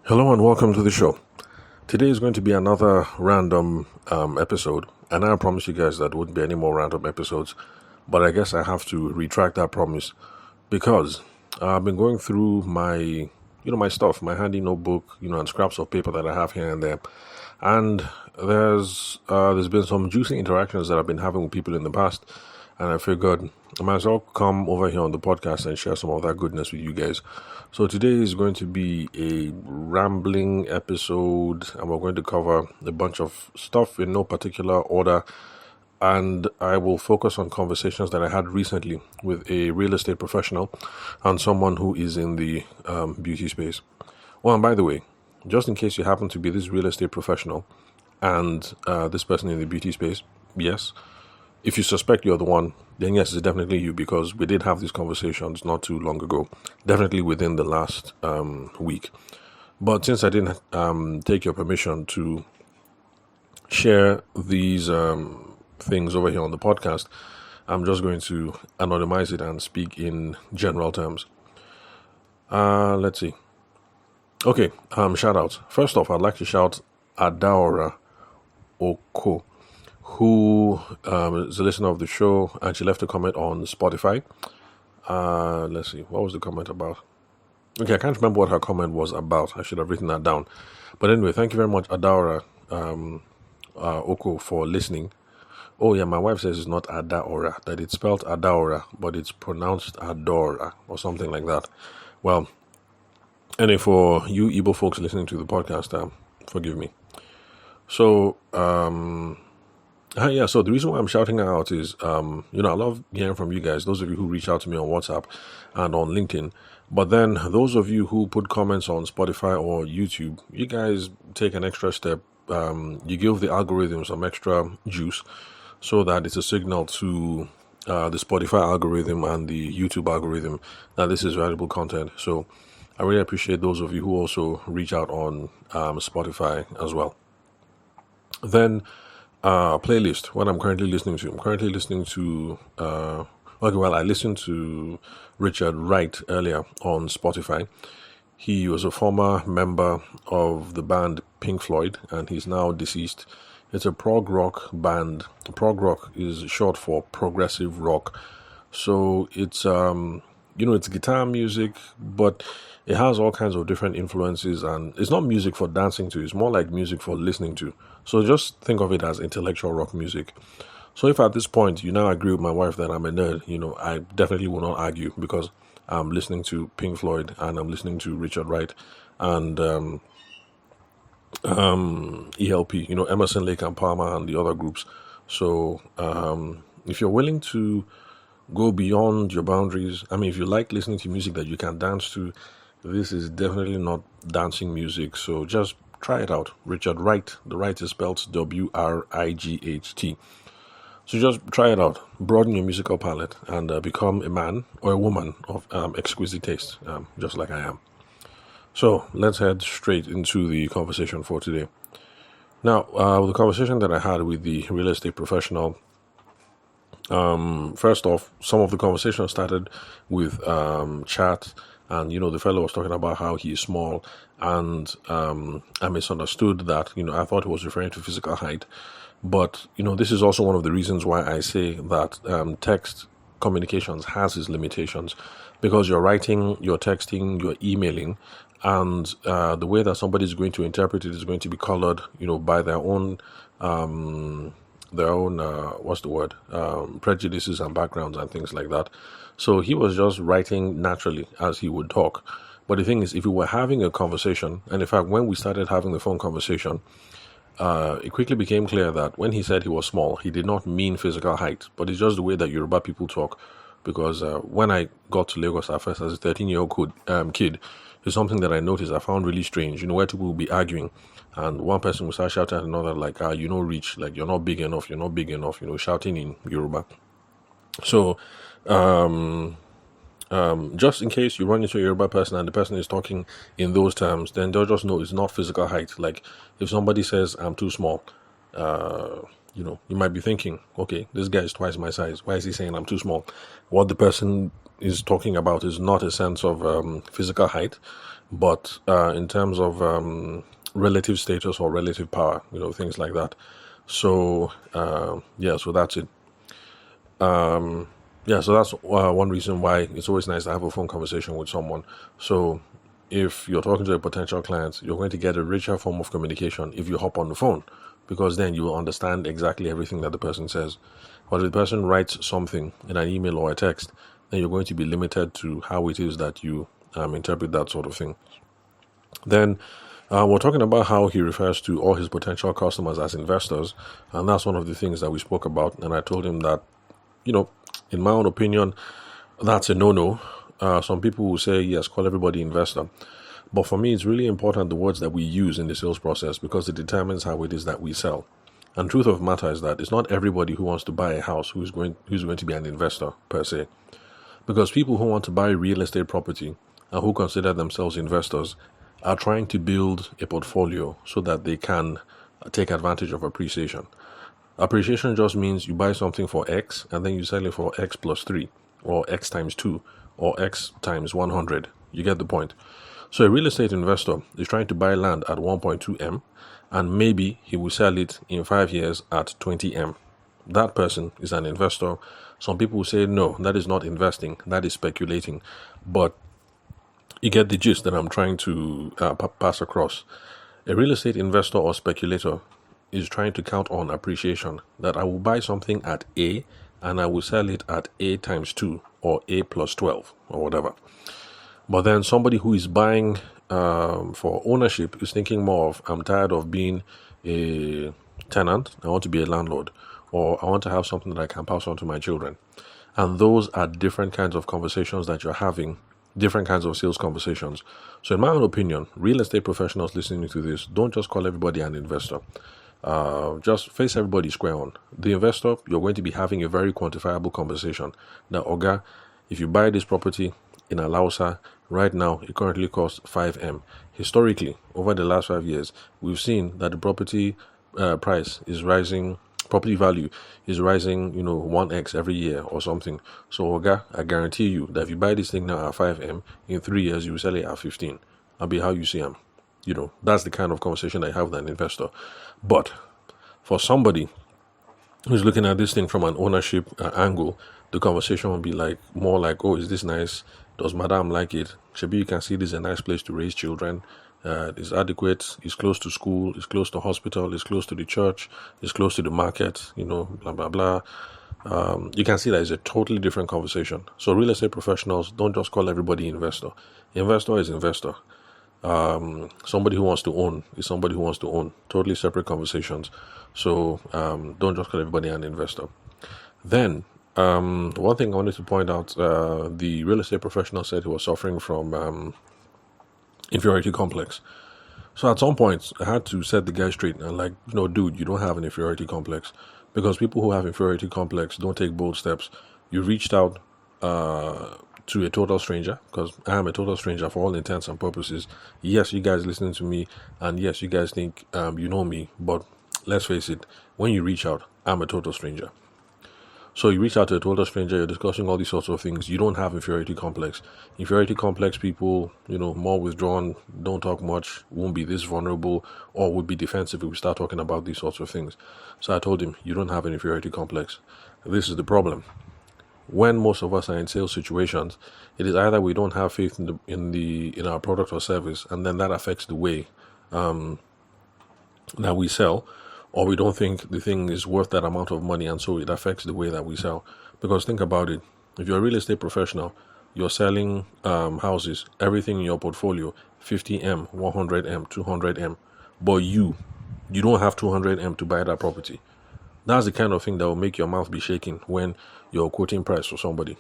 Hello and welcome to the show. Today is going to be another random episode, and I promise you guys that wouldn't be any more random episodes. But I guess I have to retract that promise because I've been going through my stuff, my handy notebook, and scraps of paper that I have here and there, and there's been some juicy interactions that I've been having with people in the past, and I figured I might as well come over here on the podcast and share some of that goodness with you guys. So today is going to be a rambling episode, and we're going to cover a bunch of stuff in no particular order, and I will focus on conversations that I had recently with a real estate professional and someone who is in the beauty space. Well, and by the way, just in case you happen to be this real estate professional and this person in the beauty space, yes, if you suspect you're the one, then yes, it's definitely you, because we did have these conversations not too long ago, definitely within the last week. But since I didn't take your permission to share these things over here on the podcast, I'm just going to anonymize it and speak in general terms. Let's see. Okay, shout outs. First off, I'd like to shout Adaora Oko, who is a listener of the show, and she left a comment on Spotify. Let's see, what was the comment about? Okay, I can't remember what her comment was about. I should have written that down. But anyway, thank you very much, Adaora Oko, for listening. Oh yeah, my wife says it's not Adaora, that it's spelled Adaora, but it's pronounced Adora or something like that. Well, anyway, for you Igbo folks listening to the podcast, forgive me. So, so the reason why I'm shouting out is, I love hearing from you guys, those of you who reach out to me on WhatsApp and on LinkedIn. But then those of you who put comments on Spotify or YouTube, you guys take an extra step. You give the algorithm some extra juice so that it's a signal to the Spotify algorithm and the YouTube algorithm that this is valuable content. So I really appreciate those of you who also reach out on Spotify as well. Then playlist, what I'm currently listening to. I listened to Richard Wright earlier on Spotify. He was a former member of the band Pink Floyd, and he's now deceased. It's a prog rock band. Prog rock is short for progressive rock. So it's it's guitar music, but it has all kinds of different influences, and it's not music for dancing to, it's more like music for listening to. So just think of it as intellectual rock music. So if at this point you now agree with my wife that I'm a nerd, I definitely will not argue, because I'm listening to Pink Floyd and I'm listening to Richard Wright and ELP, Emerson, Lake and Palmer and the other groups. So if you're willing to go beyond your boundaries, if you like listening to music that you can dance to, this is definitely not dancing music. So just try it out. Richard Wright. The Wright is spelled Wright. So just try it out. Broaden your musical palette and become a man or a woman of exquisite taste, just like I am. So let's head straight into the conversation for today. Now, the conversation that I had with the real estate professional, first off, some of the conversation started with chat, and the fellow was talking about how he is small, and I misunderstood that. I thought he was referring to physical height, but this is also one of the reasons why I say that text communications has its limitations, because you're writing, you're texting, you're emailing, and the way that somebody is going to interpret it is going to be colored, by their own prejudices and backgrounds and things like that. So he was just writing naturally as he would talk. But the thing is, if we were having a conversation, and in fact, when we started having the phone conversation, it quickly became clear that when he said he was small, he did not mean physical height, but it's just the way that Yoruba people talk. Because when I got to Lagos at first as a 13-year-old kid, it's something that I noticed, I found really strange, where people will be arguing, and one person will start shouting at another, like, you don't reach, like, you're not big enough, shouting in Yoruba. So, just in case you run into a Yoruba person and the person is talking in those terms, then they'll just know it's not physical height. Like, if somebody says, I'm too small, You might be thinking, okay, this guy is twice my size. Why is he saying I'm too small? What the person is talking about is not a sense of physical height, but in terms of relative status or relative power, things like that. So, so that's it. So that's one reason why it's always nice to have a phone conversation with someone. So, if you're talking to a potential client, you're going to get a richer form of communication if you hop on the phone, because then you will understand exactly everything that the person says. But if the person writes something in an email or a text, then you're going to be limited to how it is that you interpret that sort of thing. Then we're talking about how he refers to all his potential customers as investors, and that's one of the things that we spoke about. And I told him that, in my own opinion, that's a no-no. Some people will say, yes, call everybody investor. But for me, it's really important the words that we use in the sales process, because it determines how it is that we sell. And truth of the matter is that it's not everybody who wants to buy a house who's going to be an investor per se. Because people who want to buy real estate property and who consider themselves investors are trying to build a portfolio so that they can take advantage of appreciation. Appreciation just means you buy something for X and then you sell it for X plus 3 or X times 2 or X times 100. You get the point. So a real estate investor is trying to buy land at 1.2 M, and maybe he will sell it in 5 years at 20 M. That person is an investor. Some people will say, no, that is not investing, that is speculating. But you get the gist that I'm trying to pass across. A real estate investor or speculator is trying to count on appreciation, that I will buy something at A and I will sell it at A times 2 or A plus 12 or whatever. But then somebody who is buying for ownership is thinking more of, I'm tired of being a tenant, I want to be a landlord, or I want to have something that I can pass on to my children. And those are different kinds of conversations that you're having, different kinds of sales conversations. So in my own opinion, real estate professionals listening to this, don't just call everybody an investor. Just face everybody square on. The investor, you're going to be having a very quantifiable conversation. Now, Oga, if you buy this property in Alausa, right now it currently costs 5M. Historically, over the last 5 years, we've seen that the property price is rising, property value is rising, 1x every year or something. So, Oga, I guarantee you that if you buy this thing now at 5M, in 3 years you will sell it at 15. That'll be how you see them. That's the kind of conversation I have with an investor. But for somebody who's looking at this thing from an ownership angle, the conversation will be more like, oh, is this nice? Does madam like it? Shabi, you can see this is a nice place to raise children. It's adequate. It's close to school. It's close to hospital. It's close to the church. It's close to the market. Blah blah blah. You can see that it's a totally different conversation. So real estate professionals, don't just call everybody investor. Investor is investor. Somebody who wants to own is somebody who wants to own. Totally separate conversations. So don't just call everybody an investor. Then one thing I wanted to point out, the real estate professional said he was suffering from inferiority complex. So at some point I had to set the guy straight and dude, you don't have an inferiority complex, because people who have inferiority complex don't take bold steps. You reached out to a total stranger, because I am a total stranger for all intents and purposes. Yes, you guys listening to me, and yes, you guys think you know me, but let's face it, when you reach out, I'm a total stranger. So you reach out to a total stranger, you're discussing all these sorts of things. You don't have inferiority complex. Inferiority complex people, more withdrawn, don't talk much, won't be this vulnerable, or would be defensive if we start talking about these sorts of things. So I told him, you don't have an inferiority complex. This is the problem. When most of us are in sales situations, it is either we don't have faith in our product or service, and then that affects the way that we sell, or we don't think the thing is worth that amount of money, and so it affects the way that we sell. Because think about it, if you're a real estate professional, you're selling houses, everything in your portfolio, 50M, 100M, 200M, but you don't have 200M to buy that property. That's the kind of thing that will make your mouth be shaking when you're quoting price for somebody.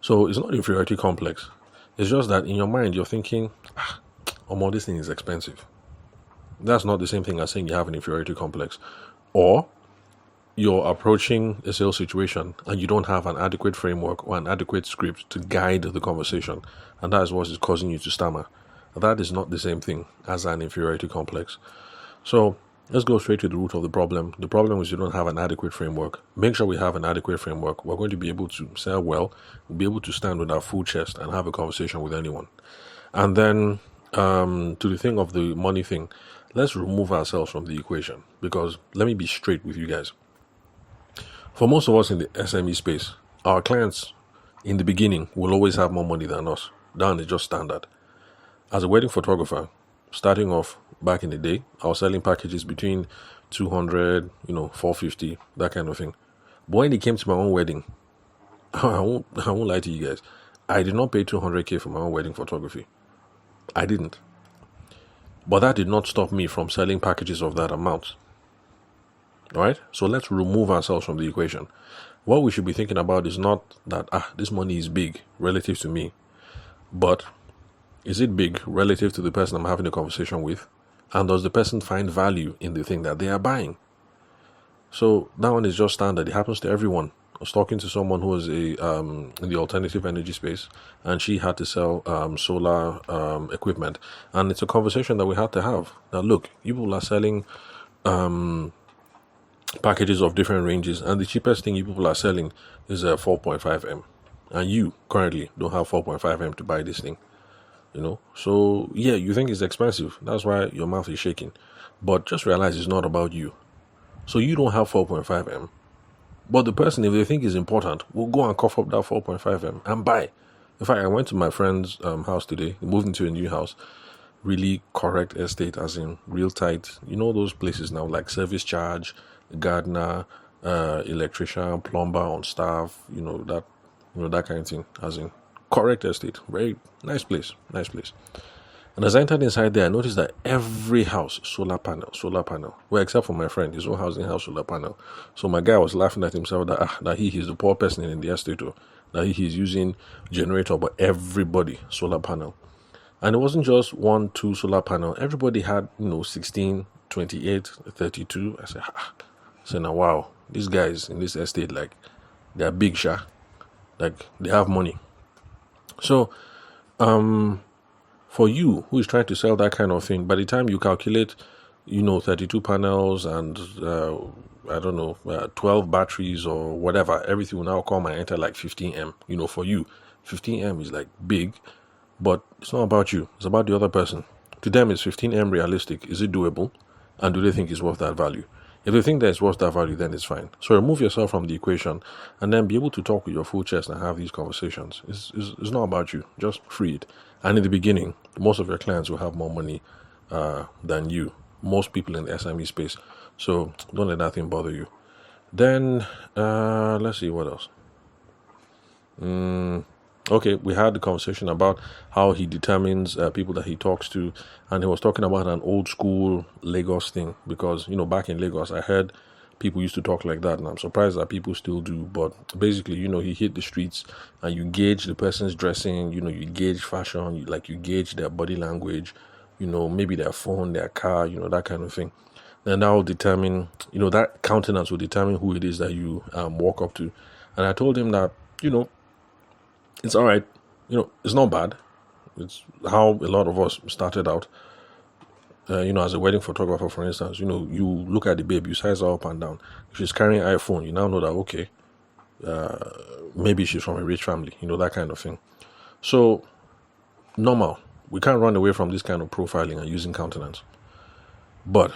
So it's not inferiority complex. It's just that in your mind, you're thinking, this thing is expensive. That's not the same thing as saying you have an inferiority complex. Or you're approaching a sales situation and you don't have an adequate framework or an adequate script to guide the conversation, and that is what is causing you to stammer. That is not the same thing as an inferiority complex. So Let's go straight to the root of the problem. The problem is you don't have an adequate framework. Make sure we have an adequate framework. We're going to be able to sell well. We'll be able to stand with our full chest and have a conversation with anyone. And then to the thing of the money thing, let's remove ourselves from the equation. Because let me be straight with you guys. For most of us in the SME space, our clients in the beginning will always have more money than us. That is just standard. As a wedding photographer, starting off back in the day, I was selling packages between 200, 450, that kind of thing. But when it came to my own wedding, I won't lie to you guys. I did not pay 200K for my own wedding photography. I didn't. But that did not stop me from selling packages of that amount. All right? So let's remove ourselves from the equation. What we should be thinking about is not that, this money is big relative to me, but is it big relative to the person I'm having a conversation with? And does the person find value in the thing that they are buying? So that one is just standard. It happens to everyone. I was talking to someone who was in the alternative energy space, and she had to sell solar equipment. And it's a conversation that we had to have. Now, look, people are selling packages of different ranges, and the cheapest thing you people are selling is a 4.5M. And you currently don't have 4.5M to buy this thing. So yeah, you think it's expensive. That's why your mouth is shaking. But just realize it's not about you. So you don't have 4.5M. But the person, if they think is important, will go and cough up that 4.5M and buy. In fact, I went to my friend's house today. He moved into a new house. Really correct estate, as in real tight. Those places now, like service charge, gardener, electrician, plumber on staff, that kind of thing, as in correct estate. Very nice place. And as I entered inside there, I noticed that every house, solar panel. Well, except for my friend, his own house didn't have solar panel. So my guy was laughing at himself that he's the poor person in the estate, that he's using generator, but everybody solar panel. And it wasn't just 1, 2 solar panel. Everybody had 16, 28, 32. I said, now wow, these guys in this estate, like, they're big, like they have money. So, for you who is trying to sell that kind of thing, by the time you calculate, 32 panels and, 12 batteries or whatever, everything will now come and enter like 15M. For you, 15M is like big, but it's not about you. It's about the other person. To them, is 15M realistic? Is it doable? And do they think it's worth that value? If they think that it's worth that value, then it's fine. So remove yourself from the equation and then be able to talk with your full chest and have these conversations. It's not about you. Just free it. And in the beginning, most of your clients will have more money than you. Most people in the SME space. So don't let that thing bother you. Then, let's see what else. Okay, we had the conversation about how he determines people that he talks to, and he was talking about an old school Lagos thing because, back in Lagos, I heard people used to talk like that, and I'm surprised that people still do. But basically, he hit the streets and you gauge the person's dressing, you gauge fashion, you gauge their body language, maybe their phone, their car, that kind of thing. Then that will determine, that countenance will determine who it is that you walk up to. And I told him that, it's all right. It's not bad. It's how a lot of us started out. As a wedding photographer, for instance, you look at the babe, you size her up and down. If she's carrying an iPhone, you now know that, okay, maybe she's from a rich family, that kind of thing. So, normal. We can't run away from this kind of profiling and using countenance. But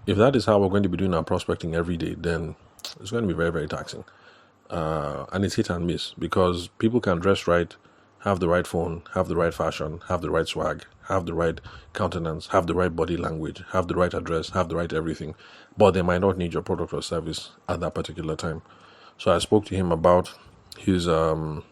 if that is how we're going to be doing our prospecting every day, then it's going to be very, very taxing. And it's hit and miss because people can dress right, have the right phone, have the right fashion, have the right swag, have the right countenance, have the right body language, have the right address, have the right everything, but they might not need your product or service at that particular time. So I spoke to him about his firm,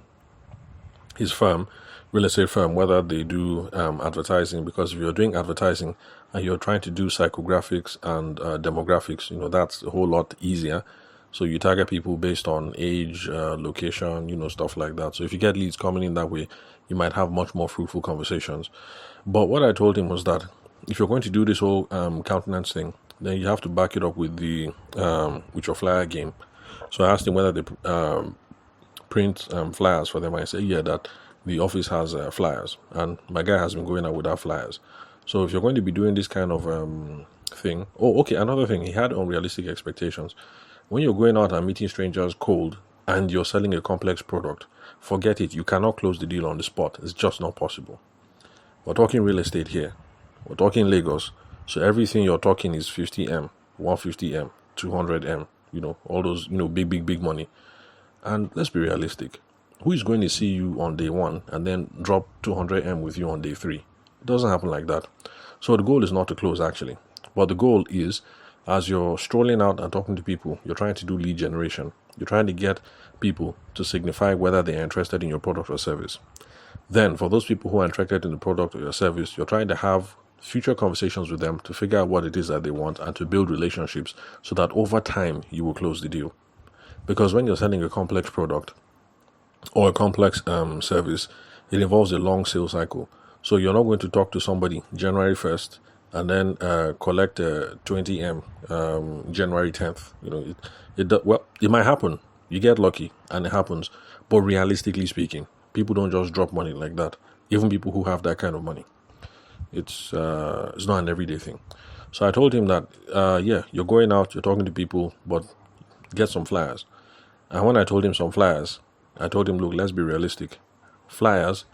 real estate firm, whether they do advertising, because if you're doing advertising and you're trying to do psychographics and demographics, that's a whole lot easier. So you target people based on age, location, stuff like that. So if you get leads coming in that way, you might have much more fruitful conversations. But what I told him was that if you're going to do this whole countenance thing, then you have to back it up with with your flyer game. So I asked him whether they print flyers for them. I said, yeah, that the office has flyers, and my guy has been going out without flyers. So if you're going to be doing this kind of thing. Oh, okay, another thing. He had unrealistic expectations. When you're going out and meeting strangers cold and you're selling a complex product, forget it. You cannot close the deal on the spot. It's just not possible. We're talking real estate here. We're talking Lagos. So everything you're talking is 50M, 150M, 200M, all those, big money. And let's be realistic. Who is going to see you on day one and then drop 200M with you on day three? It doesn't happen like that. So the goal is not to close, actually. But the goal is, as you're strolling out and talking to people, you're trying to do lead generation. You're trying to get people to signify whether they're interested in your product or service. Then, for those people who are interested in the product or your service, you're trying to have future conversations with them to figure out what it is that they want and to build relationships so that over time you will close the deal. Because when you're selling a complex product or a complex service, it involves a long sales cycle. So you're not going to talk to somebody January 1st and then collect 20M January 10th. It might happen. You get lucky and it happens. But realistically speaking, people don't just drop money like that. Even people who have that kind of money. It's not an everyday thing. So I told him that, you're going out, you're talking to people, but get some flyers. And when I told him some flyers, I told him, look, let's be realistic. Flyers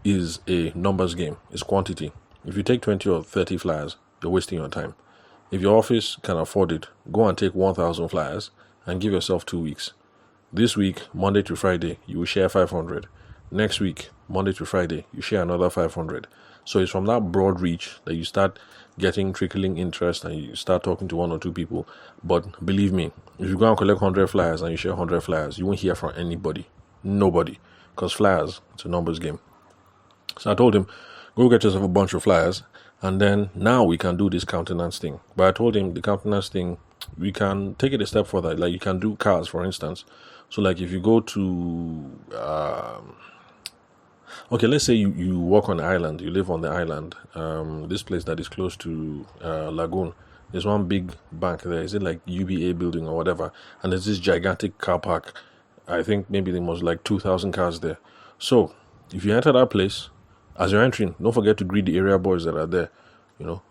is a numbers game. It's quantity. If you take 20 or 30 flyers, you're wasting your time. If your office can afford it, go and take 1,000 flyers and give yourself 2 weeks. This week, Monday to Friday, you will share 500. Next week, Monday to Friday, you share another 500. So it's from that broad reach that you start getting trickling interest and you start talking to one or two people. But believe me, if you go and collect 100 flyers and you share 100 flyers, you won't hear from anybody. Nobody. Because flyers, it's a numbers game. So I told him, go get yourself a bunch of flyers and then now we can do this countenance thing. But I told him the countenance thing, we can take it a step further. Like you can do cars, for instance. So like if you go to... okay, let's say you walk on the island, you live on the island, this place that is close to Lagoon. There's one big bank there. Is it like UBA building or whatever? And there's this gigantic car park. I think maybe there was like 2,000 cars there. So if you enter that place, as you're entering, don't forget to greet the area boys that are there,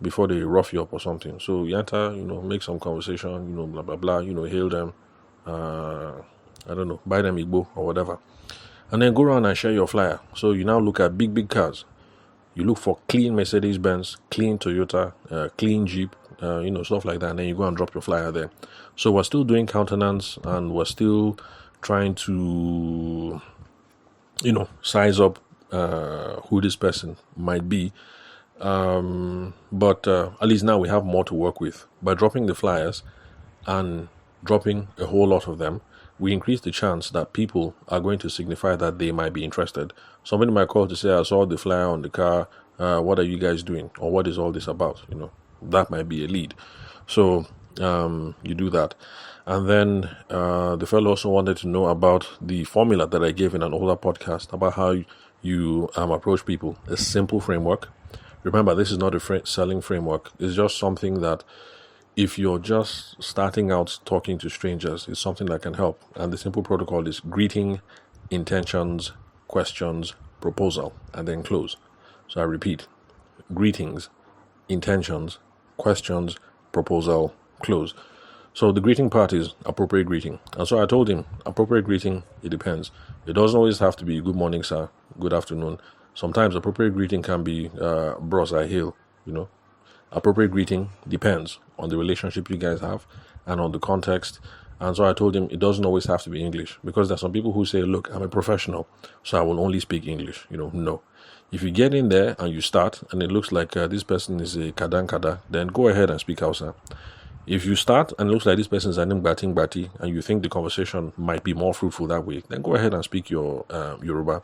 before they rough you up or something. So you enter, make some conversation, blah, blah, blah, hail them, I don't know, buy them Igbo or whatever. And then go around and share your flyer. So you now look at big cars. You look for clean Mercedes-Benz, clean Toyota, clean Jeep, stuff like that. And then you go and drop your flyer there. So we're still doing countenance and we're still trying to, size up who this person might be. But at least now we have more to work with. By dropping the flyers and dropping a whole lot of them, we increase the chance that people are going to signify that they might be interested. Somebody might call to say, I saw the flyer on the car. What are you guys doing? Or what is all this about? That might be a lead. So you do that. And then the fellow also wanted to know about the formula that I gave in an older podcast about how you approach people. A simple framework. Remember, this is not a selling framework. It's just something that if you're just starting out talking to strangers, it's something that can help. And the simple protocol is greeting, intentions, questions, proposal, and then close. So I repeat, greetings, intentions, questions, proposal, close. So the greeting part is appropriate greeting. And so I told him, appropriate greeting, it depends. It doesn't always have to be good morning, sir, good afternoon. Sometimes appropriate greeting can be bros, I hail, Appropriate greeting depends on the relationship you guys have and on the context. And so I told him it doesn't always have to be English, because there's some people who say, look, I'm a professional, so I will only speak English. No. If you get in there and you start and it looks like this person is a Kadan, then go ahead and speak Hausa. If you start and it looks like this person is an Bati and you think the conversation might be more fruitful that way, then go ahead and speak your Yoruba.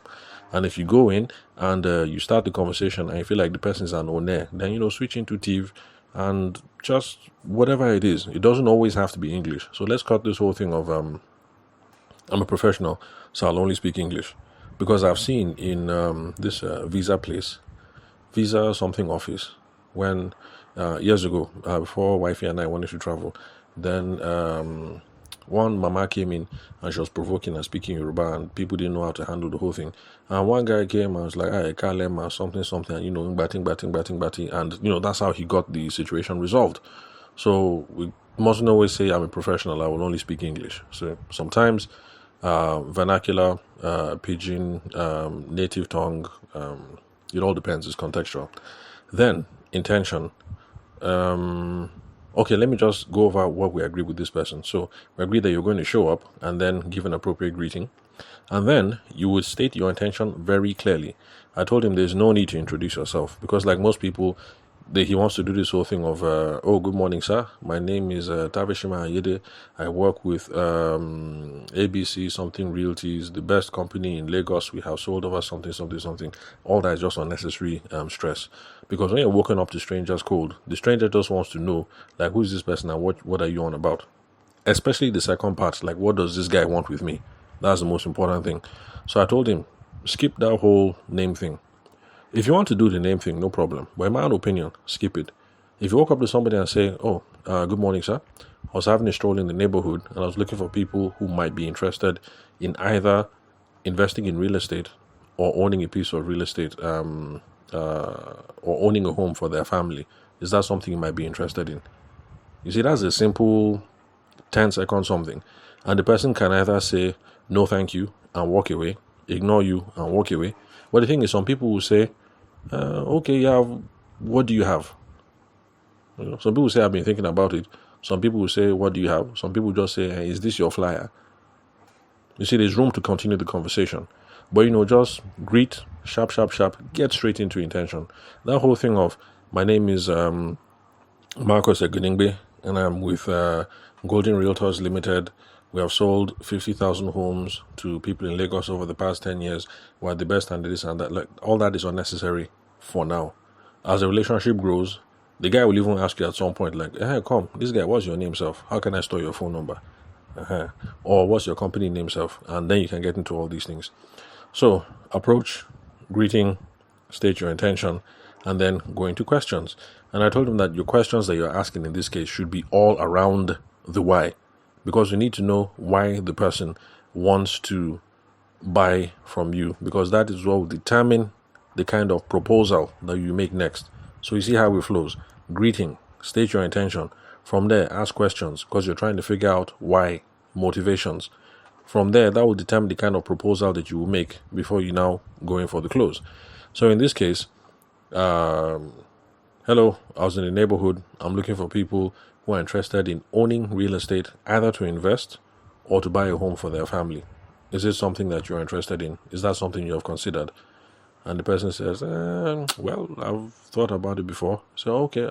And if you go in and you start the conversation and you feel like the person is an One, then, switch into Tiv and just whatever it is. It doesn't always have to be English. So let's cut this whole thing of I'm a professional, so I'll only speak English. Because I've seen in this visa place, visa something office, when years ago, before wifey and I wanted to travel, then One mama came in and she was provoking and speaking Yoruba, and people didn't know how to handle the whole thing. And one guy came and was like, I can't let my something, and batting, and that's how he got the situation resolved. So we mustn't always say I'm a professional, I will only speak English. So sometimes vernacular, pidgin, native tongue, it all depends, it's contextual. Then intention. Okay, let me just go over what we agreed with this person. So we agreed that you're going to show up and then give an appropriate greeting. And then you would state your intention very clearly. I told him there's no need to introduce yourself because, like most people, he wants to do this whole thing of, oh, good morning, sir. My name is Tabeshima Ayede. I work with ABC something Realties, the best company in Lagos. We have sold over something. All that is just unnecessary stress. Because when you're walking up to strangers cold, the stranger just wants to know, like, who is this person and what are you on about? Especially the second part, like, what does this guy want with me? That's the most important thing. So I told him, skip that whole name thing. If you want to do the name thing, no problem. But in my own opinion, skip it. If you walk up to somebody and say, oh, good morning, sir. I was having a stroll in the neighborhood and I was looking for people who might be interested in either investing in real estate or owning a piece of real estate or owning a home for their family. Is that something you might be interested in? You see, that's a simple 10-second something. And the person can either say, no, thank you, and walk away, ignore you and walk away. But the thing is, some people will say, okay, yeah, what do you have? Some people say, I've been thinking about it. Some people will say, what do you have? Some people just say, hey, is this your flyer? You see, there's room to continue the conversation. But, just greet, sharp, get straight into intention. That whole thing of, my name is Marcos Eguningbe, and I'm with Golden Realtors Limited. We have sold 50,000 homes to people in Lagos over the past 10 years. We're the best and this and that. Like, all that is unnecessary for now. As the relationship grows, the guy will even ask you at some point, like, hey, come, this guy, what's your name, self? How can I store your phone number? Or what's your company name, self? And then you can get into all these things. So, approach, greeting, state your intention, and then go into questions. And I told him that your questions that you're asking in this case should be all around the why. Because you need to know why the person wants to buy from you. Because that is what will determine the kind of proposal that you make next. So you see how it flows. Greeting, state your intention. From there, ask questions because you're trying to figure out why, motivations. From there, that will determine the kind of proposal that you will make before you now go in for the close. So in this case, hello, I was in the neighborhood. I'm looking for people who are interested in owning real estate, either to invest or to buy a home for their family. Is it something that you're interested in? Is that something you have considered? And the person says, well, I've thought about it before. So, okay,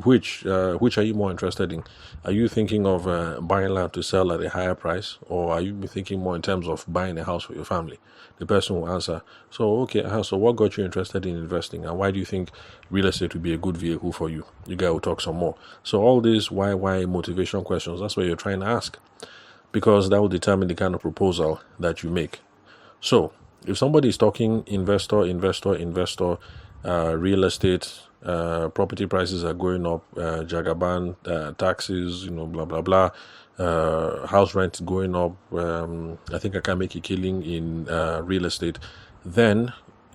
which are you more interested in? Are you thinking of buying land to sell at a higher price, or are you thinking more in terms of buying a house for your family? The person will answer, so okay, so what got you interested in investing, and why do you think real estate would be a good vehicle for you? You guys will talk some more. So all these why motivation questions, that's what you're trying to ask, because that will determine the kind of proposal that you make. So if somebody is talking investor, real estate, property prices are going up, Jagaban, taxes, blah, blah, blah, house rent going up, I think I can make a killing in real estate, then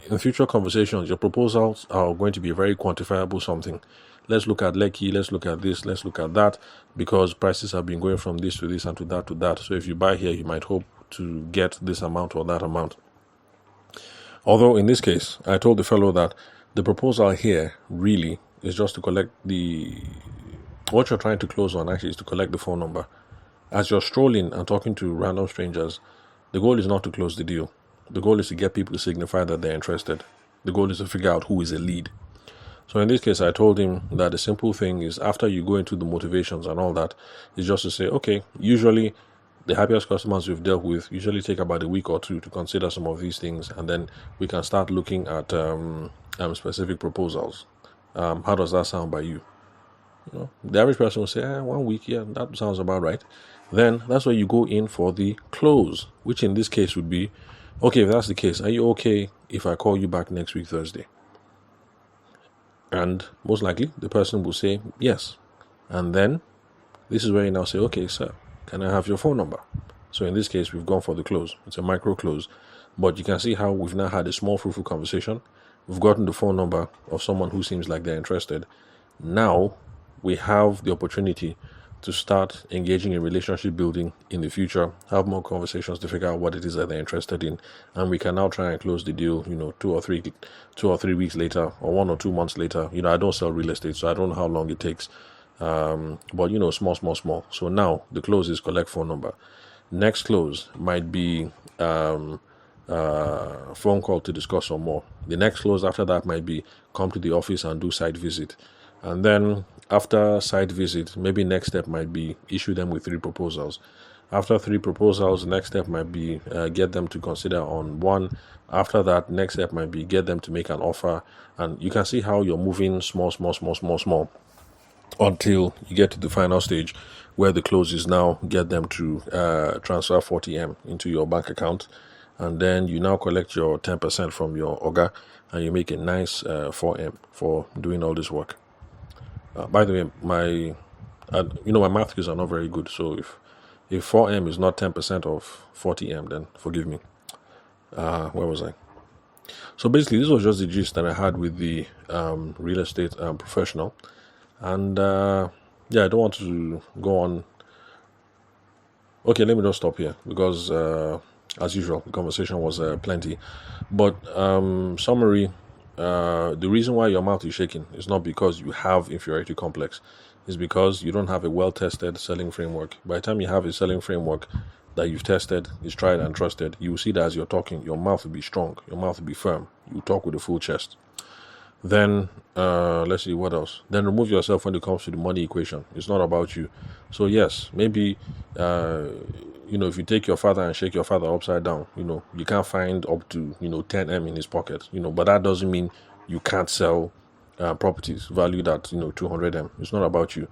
in future conversations, your proposals are going to be very quantifiable something. Let's look at Lekki, let's look at this, let's look at that, because prices have been going from this to this and to that to that. So if you buy here, you might hope to get this amount or that amount. Although in this case, I told the fellow that the proposal here really is just to collect what you're trying to close on actually is to collect the phone number. As you're strolling and talking to random strangers, the goal is not to close the deal. The goal is to get people to signify that they're interested. The goal is to figure out who is a lead. So in this case, I told him that the simple thing is after you go into the motivations and all that, is just to say, okay, usually the happiest customers we've dealt with usually take about a week or two to consider some of these things, and then we can start looking at specific proposals. How does that sound by you? The average person will say, 1 week, yeah, that sounds about right. Then that's where you go in for the close, which in this case would be, okay, if that's the case, are you okay if I call you back next week, Thursday? And most likely the person will say yes. And then This is where you now say, okay, sir, can I have your phone number? So in this case, we've gone for the close. It's a micro close. But you can see how we've now had a small, fruitful conversation. We've gotten the phone number of someone who seems like they're interested. Now we have the opportunity to start engaging in relationship building in the future, have more conversations to figure out what it is that they're interested in, and we can now try and close the deal, 2 or 3 weeks later, or 1 or 2 months later. I don't sell real estate, so I don't know how long it takes. But small. So now the close is collect phone number. Next close might be phone call to discuss some more. The next close after that might be come to the office and do site visit. And then after site visit, maybe next step might be issue them with 3 proposals. After 3 proposals, next step might be get them to consider on 1. After that, next step might be get them to make an offer. And you can see how you're moving small, until you get to the final stage where the close is now get them to transfer 40M into your bank account. And then you now collect your 10% from your OGA and you make a nice 4M for doing all this work. By the way, my math skills are not very good. So if 4M is not 10% of 40M, then forgive me. Where was I? So basically, this was just the gist that I had with the real estate professional. And I don't want to go on. Okay, let me just stop here because, as usual, the conversation was plenty. But summary, the reason why your mouth is shaking is not because you have inferiority complex. It's because you don't have a well-tested selling framework. By the time you have a selling framework that you've tested, is tried and trusted, you will see that as you're talking, your mouth will be strong, your mouth will be firm. You talk with a full chest. Then, let's see, what else? Then remove yourself when it comes to the money equation. It's not about you. So yes, maybe, if you take your father and shake your father upside down, you can't find up to, 10M in his pocket, but that doesn't mean you can't sell properties valued at, 200M. It's not about you.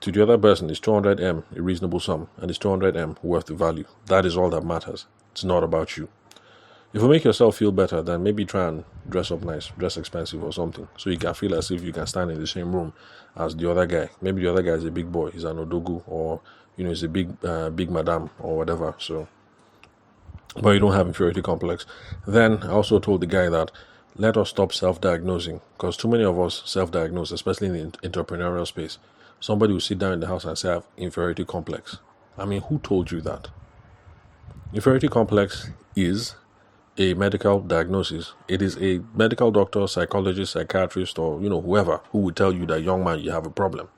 To the other person, it's 200M, a reasonable sum, and it's 200M worth the value. That is all that matters. It's not about you. If you make yourself feel better, then maybe try and dress up nice, dress expensive or something, so you can feel as if you can stand in the same room as the other guy. Maybe the other guy is a big boy, he's an odogu, or he's a big madam or whatever. So, but you don't have inferiority complex. Then I also told the guy that let us stop self-diagnosing, because too many of us self-diagnose, especially in the entrepreneurial space. Somebody will sit down in the house and say, I have inferiority complex. I mean, who told you that? Inferiority complex is a medical diagnosis. It is a medical doctor, psychologist, psychiatrist, or whoever who will tell you that, young man, you have a problem.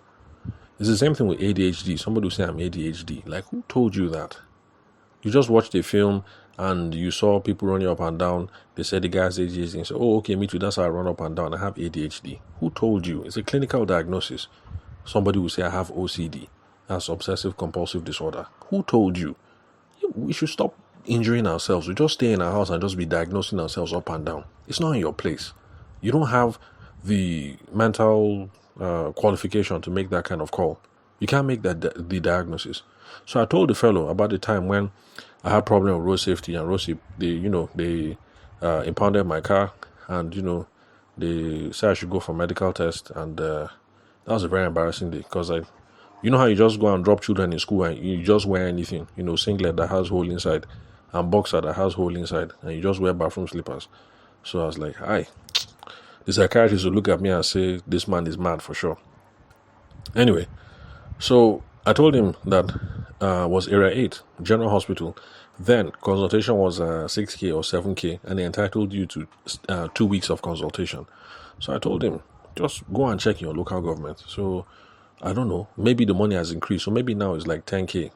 It's the same thing with ADHD. Somebody will say, I'm ADHD. Like, who told you that? You just watched a film and you saw people running up and down. They said the guy's ADHD and said, oh, okay, me too, that's how I run up and down, I have ADHD. Who told you? It's a clinical diagnosis. Somebody will say, I have OCD. That's obsessive compulsive disorder. Who told you? We should stop injuring ourselves. We just stay in our house and just be diagnosing ourselves up and down. It's not in your place. You don't have the mental qualification to make that kind of call. You can't make that the diagnosis. So I told the fellow about the time when I had problem with road safety, and they impounded my car, and they said I should go for medical test, and that was a very embarrassing day, because how you just go and drop children in school and you just wear anything, singlet that has hole inside and boxer that has hole inside, and you just wear bathroom slippers. So I was like, hi. The psychiatrist would look at me and say, this man is mad for sure. Anyway, so I told him that was Area 8, General Hospital. Then consultation was 6K or 7K, and they entitled you to 2 weeks of consultation. So I told him, just go and check your local government. So I don't know, maybe the money has increased, so maybe now it's like 10K.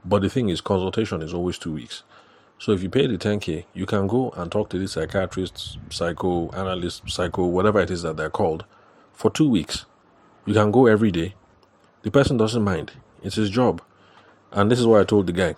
But the thing is, consultation is always 2 weeks. So if you pay the 10K, you can go and talk to the psychiatrists, psychoanalysts, whatever it is that they're called, for 2 weeks. You can go every day. The person doesn't mind. It's his job. And this is what I told the guy.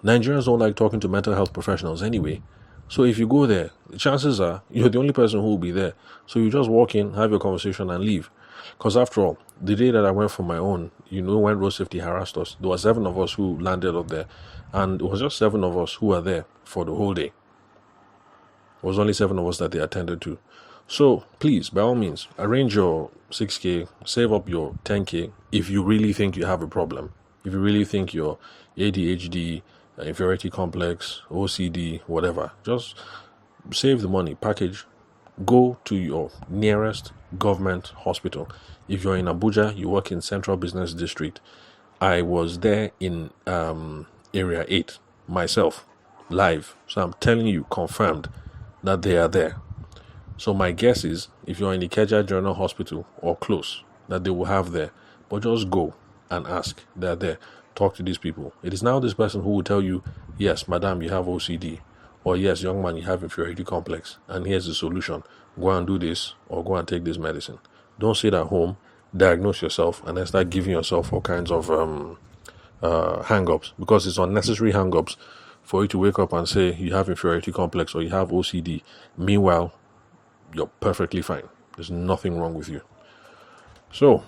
Nigerians don't like talking to mental health professionals anyway. So if you go there, the chances are you're the only person who will be there. So you just walk in, have your conversation, and leave. Because after all, the day that I went for my own, when road safety harassed us, there were 7 of us who landed up there. And it was just 7 of us who were there for the whole day. It was only 7 of us that they attended to. So please, by all means, arrange your 6K, save up your 10K if you really think you have a problem. If you really think you're ADHD, inferiority complex, OCD, whatever, just save the money, package, go to your nearest government hospital. If you're in Abuja, you work in Central Business District. I was there in Area 8 myself, live. So I'm telling you, confirmed that they are there. So my guess is, if you're in the Ikeja General Hospital or close, that they will have there. But just go and ask. They're there. Talk to these people. It is now this person who will tell you, yes, madam, you have OCD. Or yes, young man, you have inferiority complex. And here's the solution. Go and do this or go and take this medicine. Don't sit at home, diagnose yourself, and then start giving yourself all kinds of hang-ups. Because it's unnecessary hang-ups for you to wake up and say you have inferiority complex or you have OCD. Meanwhile, you're perfectly fine. There's nothing wrong with you. So,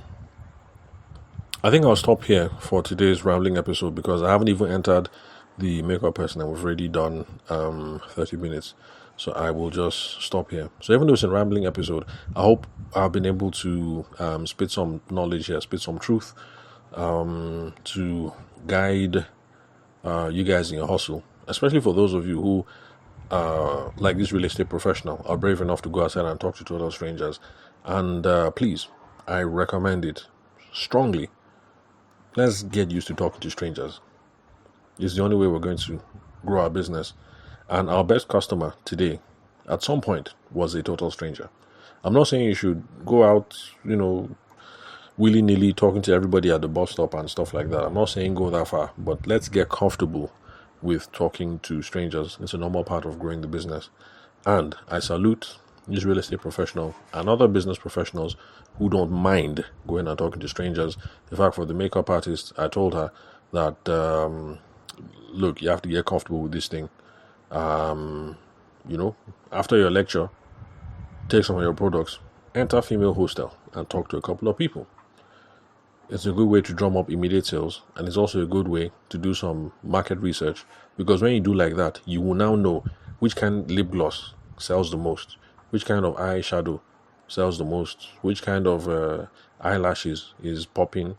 I think I'll stop here for today's rambling episode because I haven't even entered the makeup person and we've already done 30 minutes. So I will just stop here. So even though it's a rambling episode, I hope I've been able to spit some knowledge here, spit some truth to guide you guys in your hustle, especially for those of you who like this real estate professional are brave enough to go outside and talk to total strangers. And please, I recommend it strongly. Let's get used to talking to strangers. It's the only way we're going to grow our business. And our best customer today, at some point, was a total stranger. I'm not saying you should go out, willy-nilly talking to everybody at the bus stop and stuff like that. I'm not saying go that far, but let's get comfortable with talking to strangers. It's a normal part of growing the business. And I salute this real estate professional and other business professionals who don't mind going and talking to strangers. In fact, for the makeup artist, I told her that, look, you have to get comfortable with this thing. After your lecture, take some of your products, enter female hostel and talk to a couple of people. It's a good way to drum up immediate sales, and it's also a good way to do some market research, because when you do like that, you will now know which kind of lip gloss sells the most, which kind of eyeshadow sells the most, which kind of eyelashes is popping,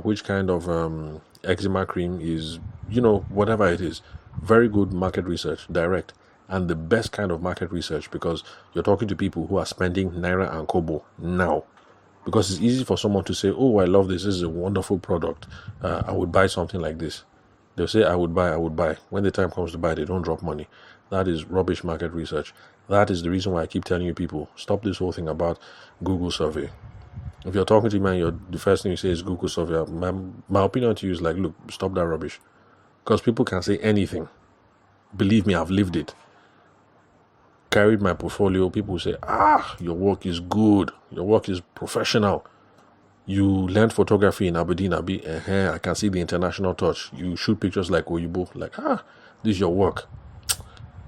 which kind of eczema cream is, whatever it is. Very good market research, direct, and the best kind of market research, because you're talking to people who are spending Naira and Kobo now. Because it's easy for someone to say, oh, I love this. This is a wonderful product. I would buy something like this. They'll say, I would buy. When the time comes to buy, they don't drop money. That is rubbish market research. That is the reason why I keep telling you people, stop this whole thing about Google survey. If you're talking to me and the first thing you say is Google survey, my opinion to you is like, look, stop that rubbish. Because people can say anything. Believe me, I've lived it. Carried my portfolio, people say, your work is good, your work is professional, you learned photography in Aberdeen, I can see the international touch, you shoot pictures like Oyibo, like, this is your work,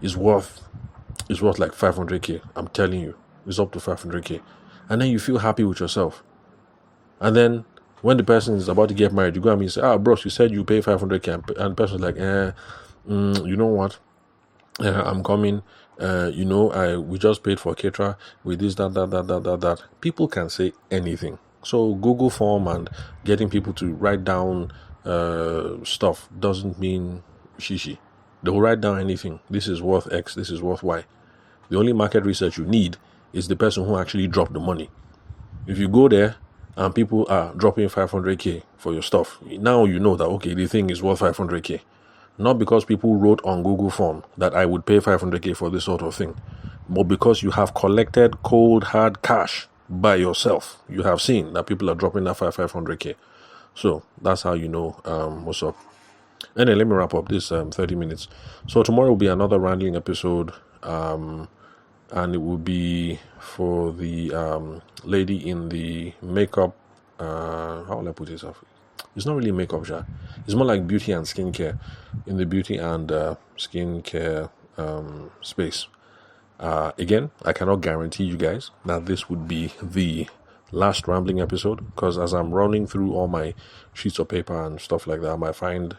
it's worth like 500k, I'm telling you, it's up to 500k, and then you feel happy with yourself. And then when the person is about to get married, you go and say, bros, you said you pay 500k, and the person's like, you know what, I'm coming, we just paid for caterer with this, that. People can say anything. So Google form and getting people to write down stuff doesn't mean shishi. They will write down anything. This is worth X, this is worth Y. The only market research you need is the person who actually dropped the money. If you go there and people are dropping 500k for your stuff, now you know that, okay, the thing is worth 500k. Not because people wrote on Google form that I would pay 500k for this sort of thing, but because you have collected cold, hard cash by yourself. You have seen that people are dropping that 500k. So that's how you know what's up. Anyway, let me wrap up this 30 minutes. So tomorrow will be another rambling episode, and it will be for the lady in the makeup. How will I put this up? It's not really makeup, it's more like beauty and skincare, in the beauty and skincare space. Again, I cannot guarantee you guys that this would be the last rambling episode, because as I'm running through all my sheets of paper and stuff like that, I might find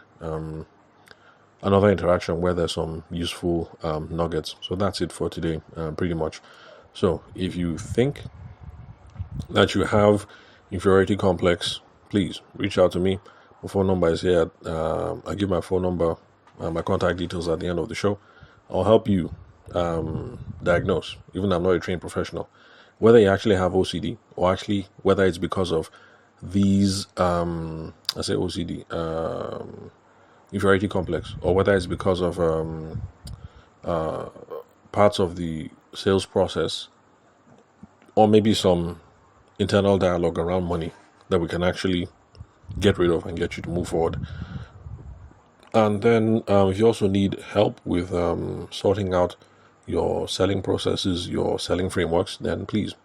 another interaction where there's some useful nuggets. So that's it for today, pretty much. So if you think that you have inferiority complex, please reach out to me. My phone number is here. I give my phone number, my contact details at the end of the show. I'll help you diagnose, even though I'm not a trained professional, whether you actually have OCD or actually whether it's because of these, I say OCD, inferiority complex, or whether it's because of parts of the sales process, or maybe some internal dialogue around money that we can actually get rid of and get you to move forward. And then if you also need help with sorting out your selling processes, your selling frameworks, then please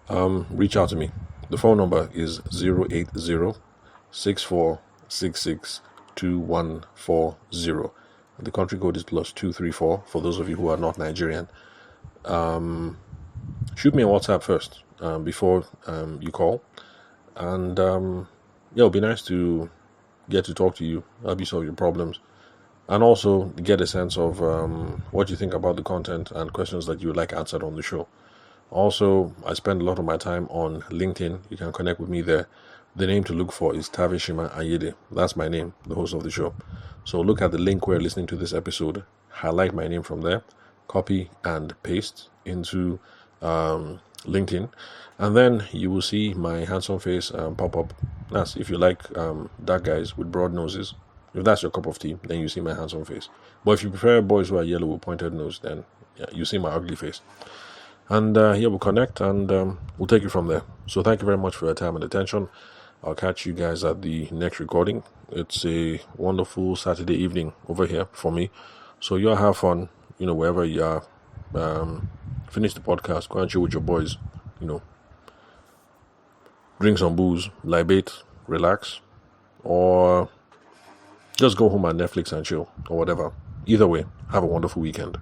reach out to me. The phone number is 080-6466-2140. The country code is +234 for those of you who are not Nigerian. Shoot me a WhatsApp first before you call. And it'll be nice to get to talk to you, help you solve your problems, and also get a sense of what you think about the content and questions that you would like answered on the show. Also, I spend a lot of my time on LinkedIn. You can connect with me there. The name to look for is Tavishima Ayede. That's my name, the host of the show. So look at the link where you're listening to this episode, highlight my name from there, copy and paste into LinkedIn, and then you will see my handsome face pop up. That's if you like dark guys with broad noses. If that's your cup of tea, then you see my handsome face. But if you prefer boys who are yellow with pointed nose, then you see my ugly face. And here we'll connect, and we'll take it from there. So thank you very much for your time and attention. I'll catch you guys at the next recording. It's a wonderful Saturday evening over here for me. So you all have fun, wherever you are. Finish the podcast, go and chill with your boys, drink some booze, libate, relax, or just go home and Netflix and chill, or whatever. Either way, have a wonderful weekend.